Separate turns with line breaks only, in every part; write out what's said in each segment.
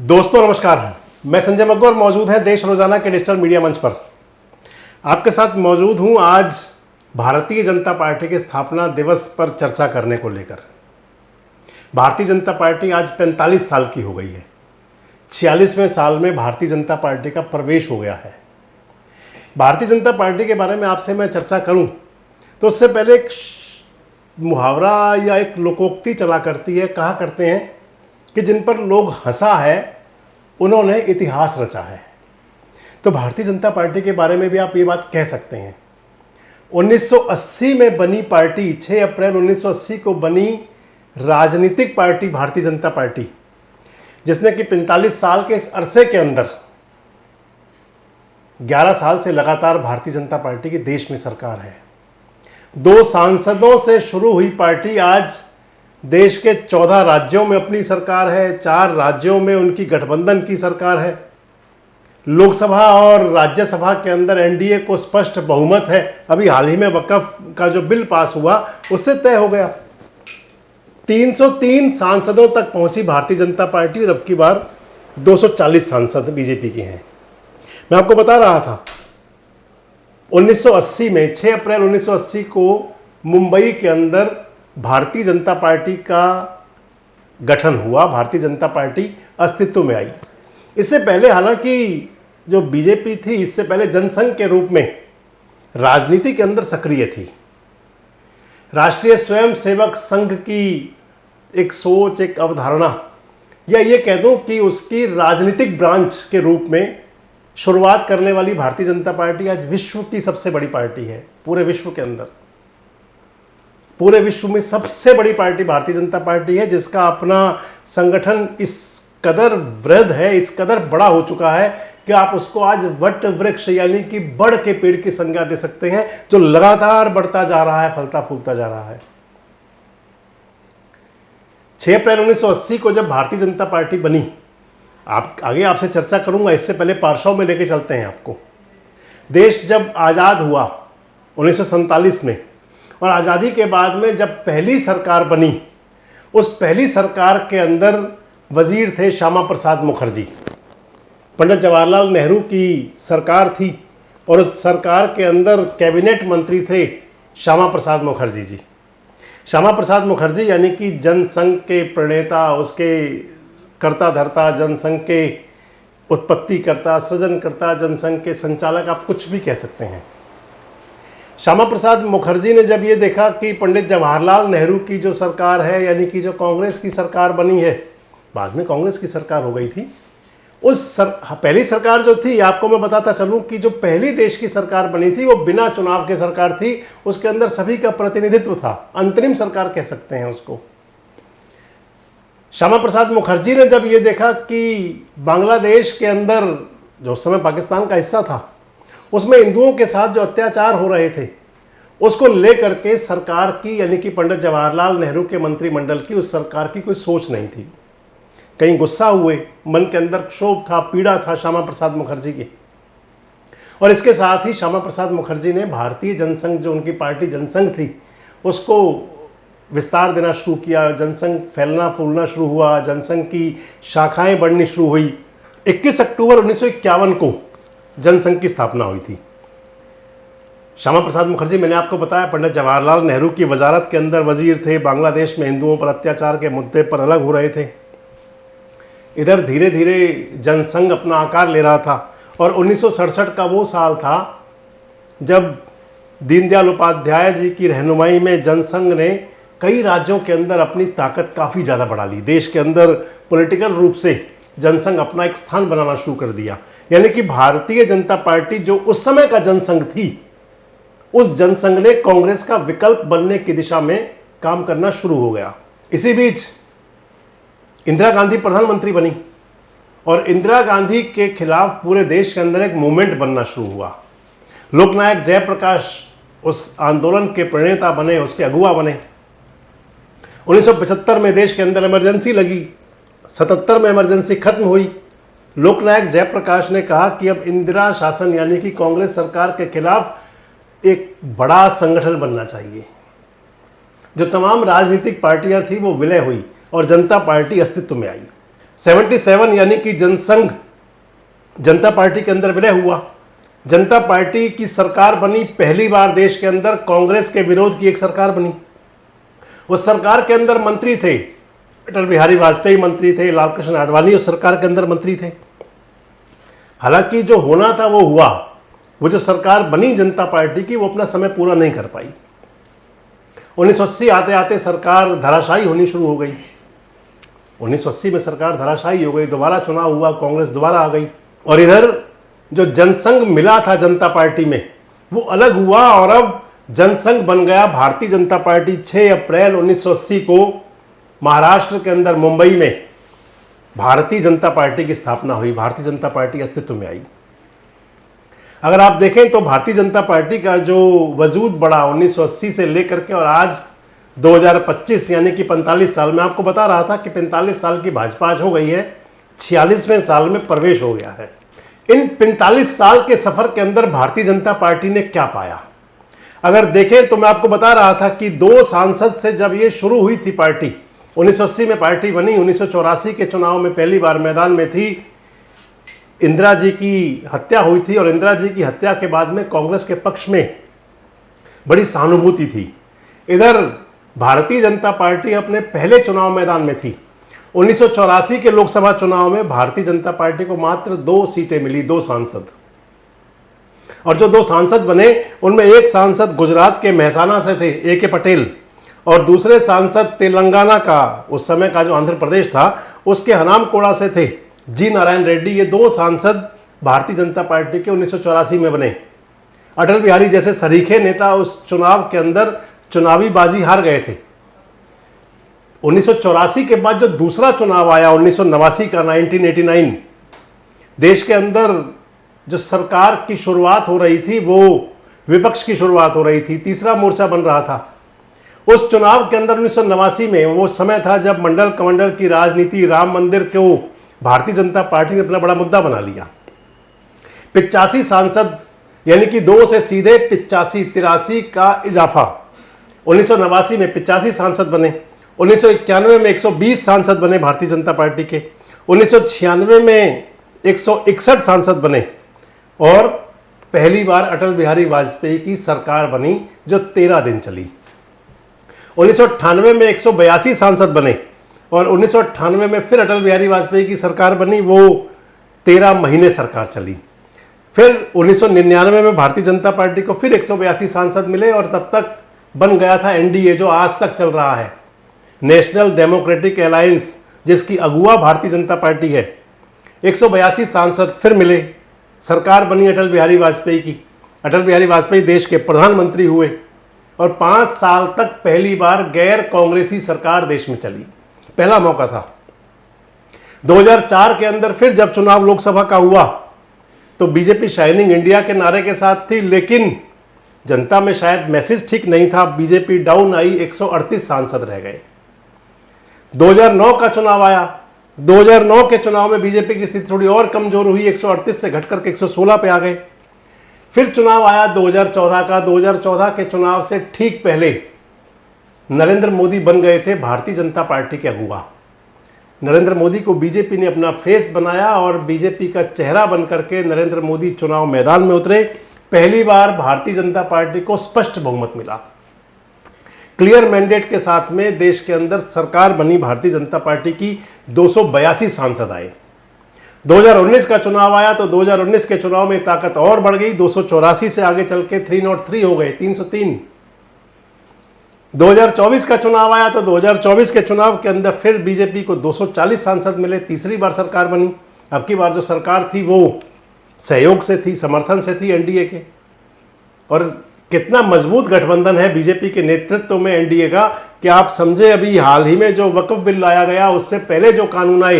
दोस्तों नमस्कार, मैं संजय मग्गर मौजूद है देश रोजाना के डिजिटल मीडिया मंच पर। आपके साथ मौजूद हूं आज भारतीय जनता पार्टी के स्थापना दिवस पर चर्चा करने को लेकर। भारतीय जनता पार्टी आज 45 साल की हो गई है। 46वें साल में भारतीय जनता पार्टी का प्रवेश हो गया है। भारतीय जनता पार्टी के बारे में आपसे मैं चर्चा करूं तो उससे पहले एक मुहावरा या एक लोकोक्ति चला करती है, कहा करते हैं कि जिन पर लोग हंसा है उन्होंने इतिहास रचा है। तो भारतीय जनता पार्टी के बारे में भी आप ये बात कह सकते हैं। 1980 में बनी पार्टी, 6 अप्रैल 1980 को बनी राजनीतिक पार्टी भारतीय जनता पार्टी, जिसने कि 45 साल के इस अरसे के अंदर 11 साल से लगातार भारतीय जनता पार्टी की देश में सरकार है। 2 सांसदों से शुरू हुई पार्टी आज देश के 14 राज्यों में अपनी सरकार है। 4 राज्यों में उनकी गठबंधन की सरकार है। लोकसभा और राज्यसभा के अंदर एनडीए को स्पष्ट बहुमत है। अभी हाल ही में वक्फ का जो बिल पास हुआ उससे तय हो गया। 303 सांसदों तक पहुंची भारतीय जनता पार्टी और अब की बार 240 सांसद बीजेपी के हैं। मैं आपको बता रहा था 1980 में 6 अप्रैल 1980 को मुंबई के अंदर भारतीय जनता पार्टी का गठन हुआ। भारतीय जनता पार्टी अस्तित्व में आई। इससे पहले हालांकि जो बीजेपी थी, इससे पहले जनसंघ के रूप में राजनीति के अंदर सक्रिय थी। राष्ट्रीय स्वयंसेवक संघ की एक सोच, एक अवधारणा, या ये कह दूं कि उसकी राजनीतिक ब्रांच के रूप में शुरुआत करने वाली भारतीय जनता पार्टी आज विश्व की सबसे बड़ी पार्टी है। पूरे विश्व के अंदर, पूरे विश्व में सबसे बड़ी पार्टी भारतीय जनता पार्टी है, जिसका अपना संगठन इस कदर वृहद है, इस कदर बड़ा हो चुका है कि आप उसको आज वट वृक्ष यानी कि बड़ के पेड़ की संज्ञा दे सकते हैं, जो लगातार बढ़ता जा रहा है, फलता फूलता जा रहा है। 6 अप्रैल 1980 को जब भारतीय जनता पार्टी बनी, आप आगे आपसे चर्चा करूंगा, इससे पहले पार्श्व में लेके चलते हैं आपको। देश जब आज़ाद हुआ 1947 में, और आज़ादी के बाद में जब पहली सरकार बनी, उस पहली सरकार के अंदर वजीर थे श्यामा प्रसाद मुखर्जी। पंडित जवाहरलाल नेहरू की सरकार थी और उस सरकार के अंदर कैबिनेट मंत्री थे श्यामा प्रसाद मुखर्जी जी। श्यामा प्रसाद मुखर्जी यानी कि जनसंघ के प्रणेता, उसके कर्ता धर्ता, जनसंघ के उत्पत्तिकर्ता, सृजनकर्ता, जनसंघ के संचालक, आप कुछ भी कह सकते हैं। श्यामा प्रसाद मुखर्जी ने जब ये देखा कि पंडित जवाहरलाल नेहरू की जो सरकार है, यानी कि जो कांग्रेस की सरकार बनी है, बाद में कांग्रेस की सरकार हो गई थी, पहली सरकार जो थी, आपको मैं बताता चलूं कि जो पहली देश की सरकार बनी थी वो बिना चुनाव के सरकार थी। उसके अंदर सभी का प्रतिनिधित्व था, अंतरिम सरकार कह सकते हैं उसको। श्यामा प्रसाद मुखर्जी ने जब ये देखा कि बांग्लादेश के अंदर, जो उस समय पाकिस्तान का हिस्सा था, उसमें हिंदुओं के साथ जो अत्याचार हो रहे थे, उसको लेकर के सरकार की, यानी कि पंडित जवाहरलाल नेहरू के मंत्रिमंडल की, उस सरकार की कोई सोच नहीं थी। कहीं गुस्सा हुए, मन के अंदर क्षोभ था, पीड़ा था श्यामा प्रसाद मुखर्जी की। और इसके साथ ही श्यामा प्रसाद मुखर्जी ने भारतीय जनसंघ, जो उनकी पार्टी जनसंघ थी, उसको विस्तार देना शुरू किया। जनसंघ फैलना फूलना शुरू हुआ, जनसंघ की शाखाएं बढ़नी शुरू हुई। 21 अक्टूबर 1951 को जनसंघ की स्थापना हुई थी। श्यामा प्रसाद मुखर्जी, मैंने आपको बताया, पंडित जवाहरलाल नेहरू की वजारत के अंदर वजीर थे। बांग्लादेश में हिंदुओं पर अत्याचार के मुद्दे पर अलग हो रहे थे। इधर धीरे धीरे जनसंघ अपना आकार ले रहा था और 1967 का वो साल था जब दीनदयाल उपाध्याय जी की रहनुमाई में जनसंघ ने कई राज्यों के अंदर अपनी ताकत काफ़ी ज़्यादा बढ़ा ली। देश के अंदर पॉलिटिकल रूप से जनसंघ अपना एक स्थान बनाना शुरू कर दिया। यानी कि भारतीय जनता पार्टी जो उस समय का जनसंघ थी, उस जनसंघ ने कांग्रेस का विकल्प बनने की दिशा में काम करना शुरू हो गया। इसी बीच इंदिरा गांधी प्रधानमंत्री बनी और इंदिरा गांधी के खिलाफ पूरे देश के अंदर एक मूवमेंट बनना शुरू हुआ। लोकनायक जयप्रकाश उस आंदोलन के प्रणेता बने, उसके अगुवा बने। 1975 में देश के अंदर इमरजेंसी लगी, 77 में इमरजेंसी खत्म हुई। लोकनायक जयप्रकाश ने कहा कि अब इंदिरा शासन यानी कि कांग्रेस सरकार के खिलाफ एक बड़ा संगठन बनना चाहिए। जो तमाम राजनीतिक पार्टियां थी वो विलय हुई और जनता पार्टी अस्तित्व में आई। 77 यानी कि जनसंघ जनता पार्टी के अंदर विलय हुआ। जनता पार्टी की सरकार बनी, पहली बार देश के अंदर कांग्रेस के विरोध की एक सरकार बनी। उस सरकार के अंदर मंत्री थे, अटल बिहारी वाजपेयी मंत्री थे, लालकृष्ण आडवाणी उस सरकार के अंदर मंत्री थे। हालांकि जो होना था वो हुआ, वो जो सरकार बनी जनता पार्टी की, वो अपना समय पूरा नहीं कर पाई। 1980 आते आते सरकार धराशायी होनी शुरू हो गई। 1980 में सरकार धराशायी हो गई, दोबारा चुनाव हुआ, कांग्रेस दोबारा आ गई, और इधर जो जनसंघ मिला था जनता पार्टी में वो अलग हुआ, और अब जनसंघ बन गया भारतीय जनता पार्टी। 6 अप्रैल 1980 को महाराष्ट्र के अंदर मुंबई में भारतीय जनता पार्टी की स्थापना हुई, भारतीय जनता पार्टी अस्तित्व में आई। अगर आप देखें तो भारतीय जनता पार्टी का जो वजूद बढ़ा 1980 से लेकर के और आज 2025 यानी कि 45 साल में, आपको बता रहा था कि 45 साल की भाजपा आज हो गई है, 46वें साल में प्रवेश हो गया है। इन 45 साल के सफर के अंदर भारतीय जनता पार्टी ने क्या पाया, अगर देखें तो मैं आपको बता रहा था कि 2 सांसद से जब ये शुरू हुई थी पार्टी, 1980 में पार्टी बनी, 1984 के चुनाव में पहली बार मैदान में थी, इंदिरा जी की हत्या हुई थी, और इंदिरा जी की हत्या के बाद में कांग्रेस के पक्ष में बड़ी सहानुभूति थी। इधर भारतीय जनता पार्टी अपने पहले चुनाव मैदान में थी। 1984 के लोकसभा चुनाव में भारतीय जनता पार्टी को मात्र 2 सीटें मिली, 2 सांसद, और जो 2 सांसद बने उनमें एक सांसद गुजरात के मेहसाना से थे, ए के पटेल, और दूसरे सांसद तेलंगाना का, उस समय का जो आंध्र प्रदेश था, उसके हनामकोड़ा से थे, जी नारायण रेड्डी। ये 2 सांसद भारतीय जनता पार्टी के 1984 में बने। अटल बिहारी जैसे सरीखे नेता उस चुनाव के अंदर चुनावी बाजी हार गए थे। 1984 के बाद जो दूसरा चुनाव आया 1989 का, 1989, देश के अंदर जो सरकार की शुरुआत हो रही थी वो विपक्ष की शुरुआत हो रही थी, तीसरा मोर्चा बन रहा था। उस चुनाव के अंदर 1989 में वो समय था जब मंडल कमंडल की राजनीति, राम मंदिर को भारतीय जनता पार्टी ने अपना बड़ा मुद्दा बना लिया। 85 सांसद यानी कि 2 से सीधे 85, 83 का इजाफा। 1989 में 85 सांसद बने, 1991 में 120 सांसद बने भारतीय जनता पार्टी के, 1996 में 161 सांसद बने, और पहली बार अटल बिहारी वाजपेयी की सरकार बनी जो 13 दिन चली। 1998 में 182 सांसद बने, और 1998 में फिर अटल बिहारी वाजपेयी की सरकार बनी, वो 13 महीने सरकार चली। फिर 1999 में भारतीय जनता पार्टी को फिर 182 सांसद मिले, और तब तक बन गया था एनडीए जो आज तक चल रहा है, नेशनल डेमोक्रेटिक अलायंस, जिसकी अगुवा भारतीय जनता पार्टी है। 182 सांसद फिर मिले, सरकार बनी अटल बिहारी वाजपेयी की। अटल बिहारी वाजपेयी देश के प्रधानमंत्री हुए, और 5 साल तक पहली बार गैर कांग्रेसी सरकार देश में चली, पहला मौका था। 2004 के अंदर फिर जब चुनाव लोकसभा का हुआ तो बीजेपी शाइनिंग इंडिया के नारे के साथ थी, लेकिन जनता में शायद मैसेज ठीक नहीं था, बीजेपी डाउन आई, 138 सांसद रह गए। 2009 का चुनाव आया, 2009 के चुनाव में बीजेपी की स्थिति थोड़ी और कमजोर हुई, 138 से घटकर के 116 पे आ गए। फिर चुनाव आया 2014 का, 2014 के चुनाव से ठीक पहले नरेंद्र मोदी बन गए थे भारतीय जनता पार्टी के अगुवा। नरेंद्र मोदी को बीजेपी ने अपना फेस बनाया, और बीजेपी का चेहरा बनकर के नरेंद्र मोदी चुनाव मैदान में उतरे। पहली बार भारतीय जनता पार्टी को स्पष्ट बहुमत मिला, क्लियर मैंडेट के साथ में देश के अंदर सरकार बनी भारतीय जनता पार्टी की, 282 सांसद आए। 2019 का चुनाव आया तो 2019 के चुनाव में ताकत और बढ़ गई, 284 से आगे चल के 303 हो गए, 303। 2024 का चुनाव आया तो 2024 के चुनाव के अंदर फिर बीजेपी को 240 सांसद मिले, तीसरी बार सरकार बनी। अब की बार जो सरकार थी वो सहयोग से थी, समर्थन से थी एनडीए के। और कितना मजबूत गठबंधन है बीजेपी के नेतृत्व में एनडीए का कि आप समझे, अभी हाल ही में जो वक्फ बिल लाया गया, उससे पहले जो कानून आए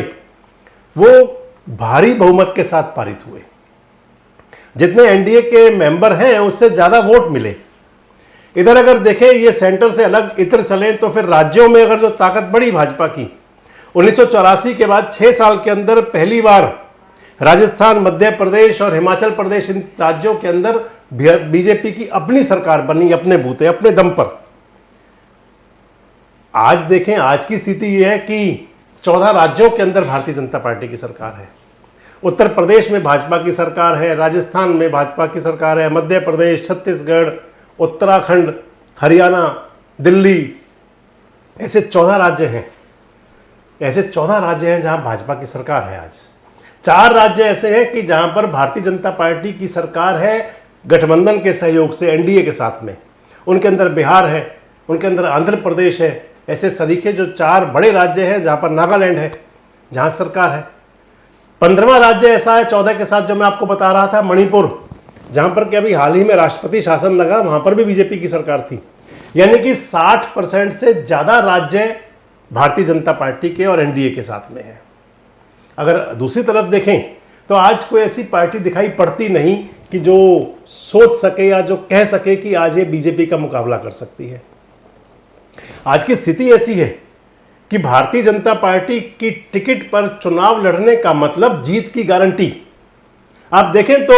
वो भारी बहुमत के साथ पारित हुए। जितने एनडीए के मेंबर हैं उससे ज्यादा वोट मिले। इधर अगर देखें ये सेंटर से अलग इतर चलें तो फिर राज्यों में अगर जो ताकत बढ़ी भाजपा की, 1984 के बाद 6 साल के अंदर पहली बार राजस्थान, मध्य प्रदेश और हिमाचल प्रदेश, इन राज्यों के अंदर बीजेपी की अपनी सरकार बनी, अपने बूते, अपने दम पर। आज देखें, आज की स्थिति यह है कि 14 राज्यों के अंदर भारतीय जनता पार्टी की सरकार है। उत्तर प्रदेश में भाजपा की सरकार है, राजस्थान में भाजपा की सरकार है, मध्य प्रदेश, छत्तीसगढ़, उत्तराखंड, हरियाणा, दिल्ली, ऐसे 14 राज्य हैं। ऐसे 14 राज्य हैं जहां भाजपा की सरकार है। आज 4 राज्य ऐसे हैं कि जहां पर भारतीय जनता पार्टी की सरकार है गठबंधन के सहयोग से, एनडीए के साथ में। उनके अंदर बिहार है, उनके अंदर आंध्र प्रदेश है। ऐसे सरीखे जो 4 बड़े राज्य हैं जहां पर नागालैंड है, जहां सरकार है। 15वां राज्य ऐसा है 14 के साथ जो मैं आपको बता रहा था, मणिपुर, जहां पर कि अभी हाल ही में राष्ट्रपति शासन लगा, वहां पर भी बीजेपी की सरकार थी। यानी कि 60% से ज्यादा राज्य भारतीय जनता पार्टी के और एनडीए के साथ में है। अगर दूसरी तरफ देखें तो आज कोई ऐसी पार्टी दिखाई पड़ती नहीं कि जो सोच सके या जो कह सके कि आज ये बीजेपी का मुकाबला कर सकती है। आज की स्थिति ऐसी है कि भारतीय जनता पार्टी की टिकट पर चुनाव लड़ने का मतलब जीत की गारंटी। आप देखें तो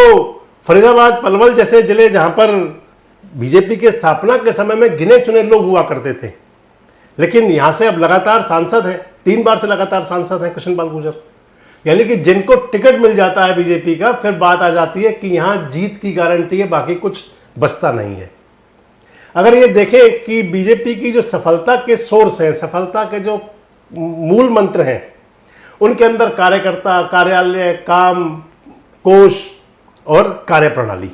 फरीदाबाद, पलवल जैसे जिले जहां पर बीजेपी के स्थापना के समय में गिने चुने लोग हुआ करते थे, लेकिन यहां से अब लगातार सांसद हैं, 3 बार से लगातार सांसद हैं कृष्णपाल गुर्जर। यानी कि जिनको टिकट मिल जाता है बीजेपी का, फिर बात आ जाती है कि यहां जीत की गारंटी है, बाकी कुछ बचता नहीं है। अगर ये देखें कि बीजेपी की जो सफलता के सोर्स हैं, सफलता के जो मूल मंत्र हैं, उनके अंदर कार्यकर्ता, कार्यालय, काम, कोष और कार्यप्रणाली,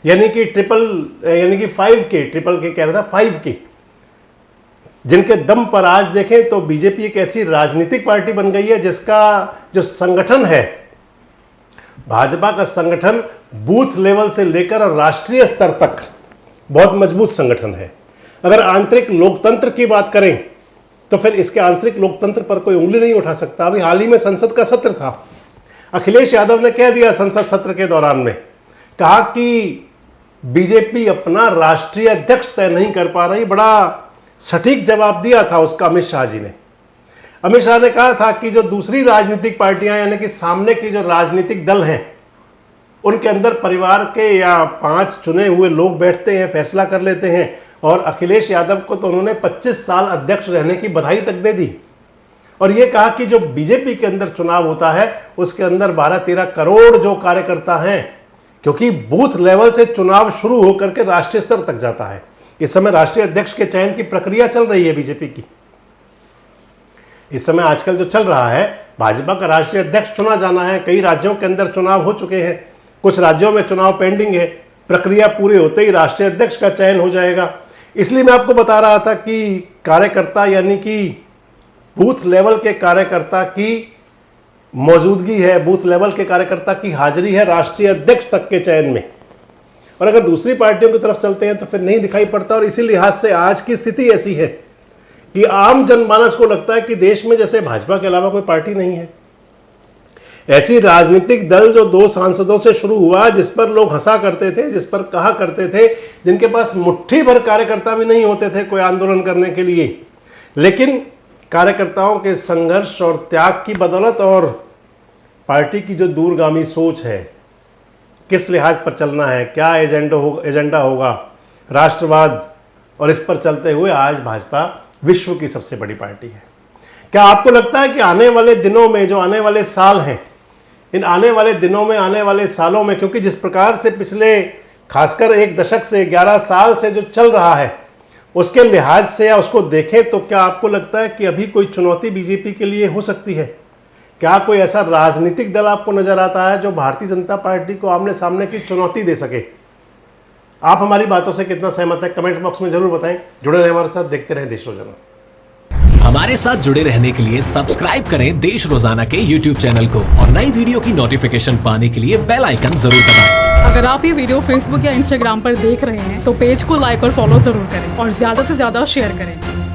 यानी कि 5K, ट्रिपल के कह रहा था 5K, जिनके दम पर आज देखें तो बीजेपी एक ऐसी राजनीतिक पार्टी बन गई है जिसका जो संगठन है, भाजपा का संगठन बूथ लेवल से लेकर और राष्ट्रीय स्तर तक बहुत मजबूत संगठन है। अगर आंतरिक लोकतंत्र की बात करें तो फिर इसके आंतरिक लोकतंत्र पर कोई उंगली नहीं उठा सकता। अभी हाल ही में संसद का सत्र था, अखिलेश यादव ने कह दिया संसद सत्र के दौरान में, कहा कि बीजेपी अपना राष्ट्रीय अध्यक्ष तय नहीं कर पा रही। बड़ा सटीक जवाब दिया था उसका अमित शाह जी ने। अमित शाह ने कहा था कि जो दूसरी राजनीतिक पार्टियां, यानी कि सामने की जो राजनीतिक दल हैं, उनके अंदर परिवार के या 5 चुने हुए लोग बैठते हैं, फैसला कर लेते हैं, और अखिलेश यादव को तो उन्होंने 25 साल अध्यक्ष रहने की बधाई तक दे दी। और ये कहा कि जो बीजेपी के अंदर चुनाव होता है उसके अंदर 12-13 करोड़ जो कार्यकर्ता हैं, क्योंकि बूथ लेवल से चुनाव शुरू होकर के राष्ट्रीय स्तर तक जाता है। इस समय राष्ट्रीय अध्यक्ष के चयन की प्रक्रिया चल रही है बीजेपी की। इस समय आजकल जो चल रहा है, भाजपा का राष्ट्रीय अध्यक्ष चुना जाना है। कई राज्यों के अंदर चुनाव हो चुके हैं, कुछ राज्यों में चुनाव पेंडिंग है। प्रक्रिया पूरी होते ही राष्ट्रीय अध्यक्ष का चयन हो जाएगा। इसलिए मैं आपको बता रहा था कि कार्यकर्ता, यानी कि बूथ लेवल के कार्यकर्ता की मौजूदगी है, बूथ लेवल के कार्यकर्ता की हाजिरी है राष्ट्रीय अध्यक्ष तक के चयन में। और अगर दूसरी पार्टियों की तरफ चलते हैं तो फिर नहीं दिखाई पड़ता। और इसी लिहाज से आज की स्थिति ऐसी है कि आम जनमानस को लगता है कि देश में जैसे भाजपा के अलावा कोई पार्टी नहीं है। ऐसी राजनीतिक दल जो 2 सांसदों से शुरू हुआ, जिस पर लोग हंसा करते थे, जिस पर कहा करते थे, जिनके पास मुट्ठी भर कार्यकर्ता भी नहीं होते थे कोई आंदोलन करने के लिए, लेकिन कार्यकर्ताओं के संघर्ष और त्याग की बदौलत और पार्टी की जो दूरगामी सोच है, किस लिहाज पर चलना है, क्या एजेंडा होगा, राष्ट्रवाद, और इस पर चलते हुए आज भाजपा विश्व की सबसे बड़ी पार्टी है। क्या आपको लगता है कि आने वाले दिनों में, जो आने वाले साल हैं, इन आने वाले दिनों में, आने वाले सालों में, क्योंकि जिस प्रकार से पिछले खासकर 1 दशक से 11 साल से जो चल रहा है, उसके लिहाज से या उसको देखें तो क्या आपको लगता है कि अभी कोई चुनौती बीजेपी के लिए हो सकती है? क्या कोई ऐसा राजनीतिक दल आपको नजर आता है जो भारतीय जनता पार्टी को आमने सामने की चुनौती दे सके? आप हमारी बातों से कितना सहमत है, कमेंट बॉक्स में जरूर बताएं। जुड़े रहे हमारे साथ, देखते रहे देश रोजाना।
हमारे साथ जुड़े रहने के लिए सब्सक्राइब करें देश रोजाना के YouTube चैनल को, और नई वीडियो की नोटिफिकेशन पाने के लिए बेल आइकन जरूर दबाएं।
अगर आप ये वीडियो Facebook या Instagram पर देख रहे हैं तो पेज को लाइक और फॉलो जरूर करें और ज्यादा से ज्यादा शेयर करें।